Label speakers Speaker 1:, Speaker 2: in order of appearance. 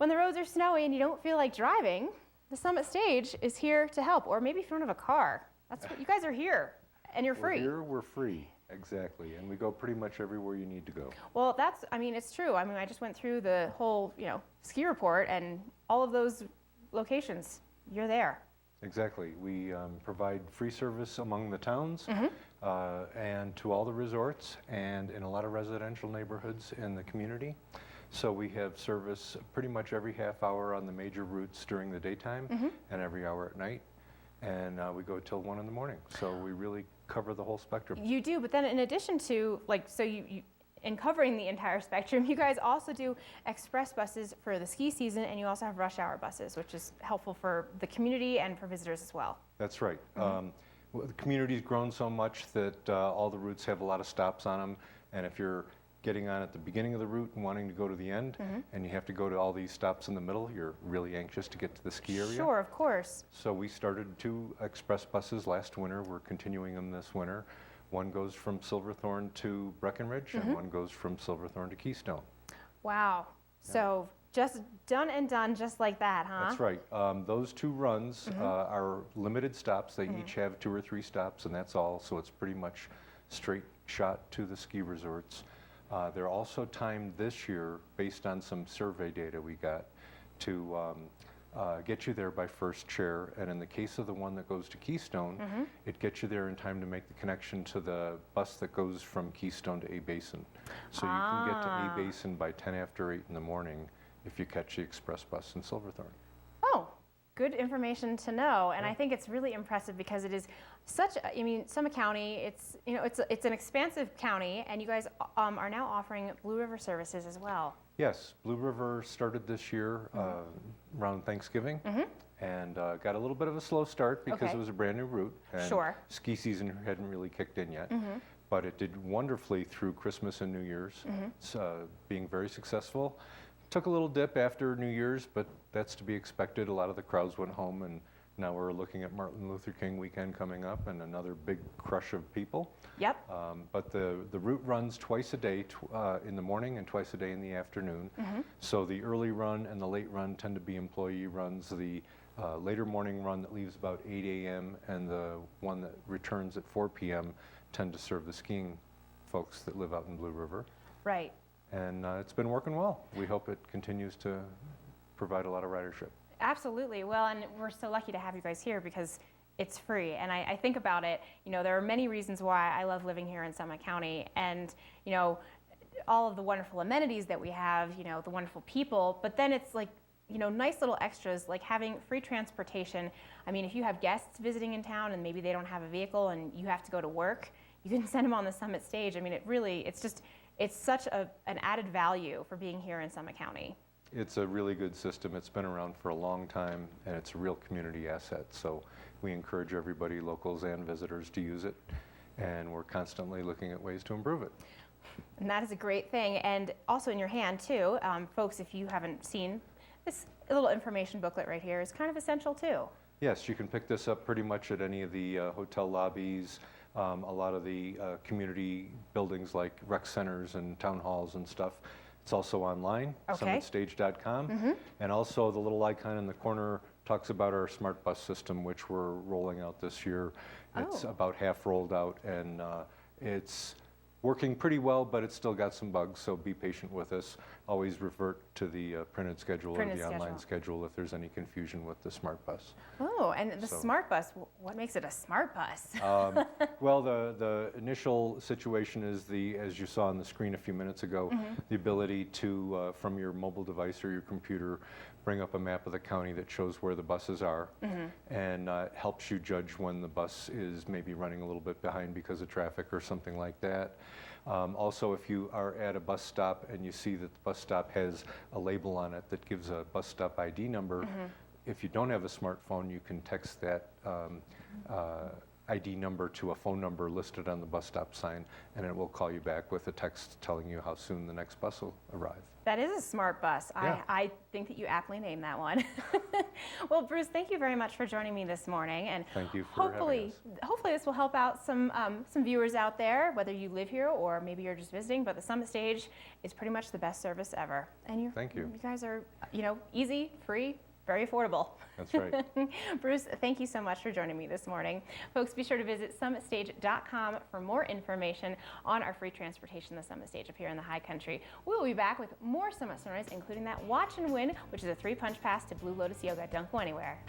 Speaker 1: when the roads are snowy and you don't feel like driving, the Summit Stage is here to help. Or maybe if you don't have a car, that's what you guys are here, and you're free.
Speaker 2: We're here, we're free, exactly, and we go pretty much everywhere you need to go.
Speaker 1: Well, it's true. I mean, I just went through the whole, ski report, and all of those locations, you're there.
Speaker 2: Exactly. We provide free service among the towns and to all the resorts and in a lot of residential neighborhoods in the community. So we have service pretty much every half hour on the major routes during the daytime and every hour at night. And we go till 1 in the morning. So we really cover the whole spectrum.
Speaker 1: You do, but then in addition to, in covering the entire spectrum, you guys also do express buses for the ski season, and you also have rush hour buses, which is helpful for the community and for visitors as well.
Speaker 2: That's right. The community's grown so much that all the routes have a lot of stops on them, and if you're getting on at the beginning of the route and wanting to go to the end, and you have to go to all these stops in the middle, you're really anxious to get to the ski area.
Speaker 1: Sure, of course.
Speaker 2: So we started 2 express buses last winter. We're continuing them this winter. One goes from Silverthorne to Breckenridge, and one goes from Silverthorne to Keystone.
Speaker 1: Wow. Yeah. So just done and done just like that, huh?
Speaker 2: That's right. Those 2 runs are limited stops. They each have 2 or 3 stops, and that's all. So it's pretty much straight shot to the ski resorts. They're also timed this year based on some survey data we got to get you there by first chair. And in the case of the one that goes to Keystone, it gets you there in time to make the connection to the bus that goes from Keystone to A-Basin. So you can get to A-Basin by 10 after 8 in the morning if you catch the express bus in Silverthorne.
Speaker 1: Oh, good information to know. And I think it's really impressive because it is Summit County, it's an expansive county, and you guys are now offering Blue River services as well.
Speaker 2: Yes, Blue River started this year around Thanksgiving and got a little bit of a slow start because it was a brand new route. And ski season hadn't really kicked in yet, but it did wonderfully through Christmas and New Year's, being very successful. Took a little dip after New Year's, but that's to be expected. A lot of the crowds went home, and now we're looking at Martin Luther King weekend coming up and another big crush of people.
Speaker 1: Yep.
Speaker 2: But the route runs twice a day in the morning and twice a day in the afternoon. So the early run and the late run tend to be employee runs. The later morning run that leaves about 8 a.m. and the one that returns at 4 p.m. tend to serve the skiing folks that live out in Blue River.
Speaker 1: Right.
Speaker 2: And it's been working well. We hope it continues to provide a lot of ridership.
Speaker 1: Absolutely. Well, and we're so lucky to have you guys here because it's free. And I think about it, there are many reasons why I love living here in Summit County. And, all of the wonderful amenities that we have, the wonderful people, but then it's like, nice little extras like having free transportation. I mean, if you have guests visiting in town and maybe they don't have a vehicle and you have to go to work, you can send them on the Summit Stage. I mean, it's such an added value for being here in Summit County.
Speaker 2: It's a really good system. It's been around for a long time, and it's a real community asset. So we encourage everybody, locals and visitors, to use it, and we're constantly looking at ways to improve it.
Speaker 1: And that is a great thing. And also in your hand, too, folks, if you haven't seen, this little information booklet right here is kind of essential, too.
Speaker 2: Yes, you can pick this up pretty much at any of the hotel lobbies, a lot of the community buildings like rec centers and town halls and stuff. It's also online, summitstage.com, and also the little icon in the corner talks about our smart bus system, which we're rolling out this year. It's about half rolled out, and it's working pretty well, but it's still got some bugs, so be patient with us. Always revert to the printed schedule or the online schedule if there's any confusion with the smart bus.
Speaker 1: Oh, and the smart bus, what makes it a smart bus?
Speaker 2: Well, the initial situation is as you saw on the screen a few minutes ago, the ability to, from your mobile device or your computer, bring up a map of the county that shows where the buses are and helps you judge when the bus is maybe running a little bit behind because of traffic or something like that. Also, if you are at a bus stop and you see that the bus stop has a label on it that gives a bus stop ID number, if you don't have a smartphone, you can text that ID number to a phone number listed on the bus stop sign, and it will call you back with a text telling you how soon the next bus will arrive.
Speaker 1: That is a smart bus.
Speaker 2: Yeah.
Speaker 1: I think that you aptly named that one. Well, Bruce, thank you very much for joining me this morning. And
Speaker 2: Thank you for having us.
Speaker 1: hopefully this will help out some viewers out there, whether you live here or maybe you're just visiting, but the Summit Stage is pretty much the best service ever. And
Speaker 2: Thank you.
Speaker 1: You guys are, easy, free, very affordable.
Speaker 2: That's right.
Speaker 1: Bruce, thank you so much for joining me this morning. Folks, be sure to visit summitstage.com for more information on our free transportation, the Summit Stage up here in the High Country. We will be back with more Summit stories, including that Watch and Win, which is a 3-punch pass to Blue Lotus Yoga. Don't go anywhere.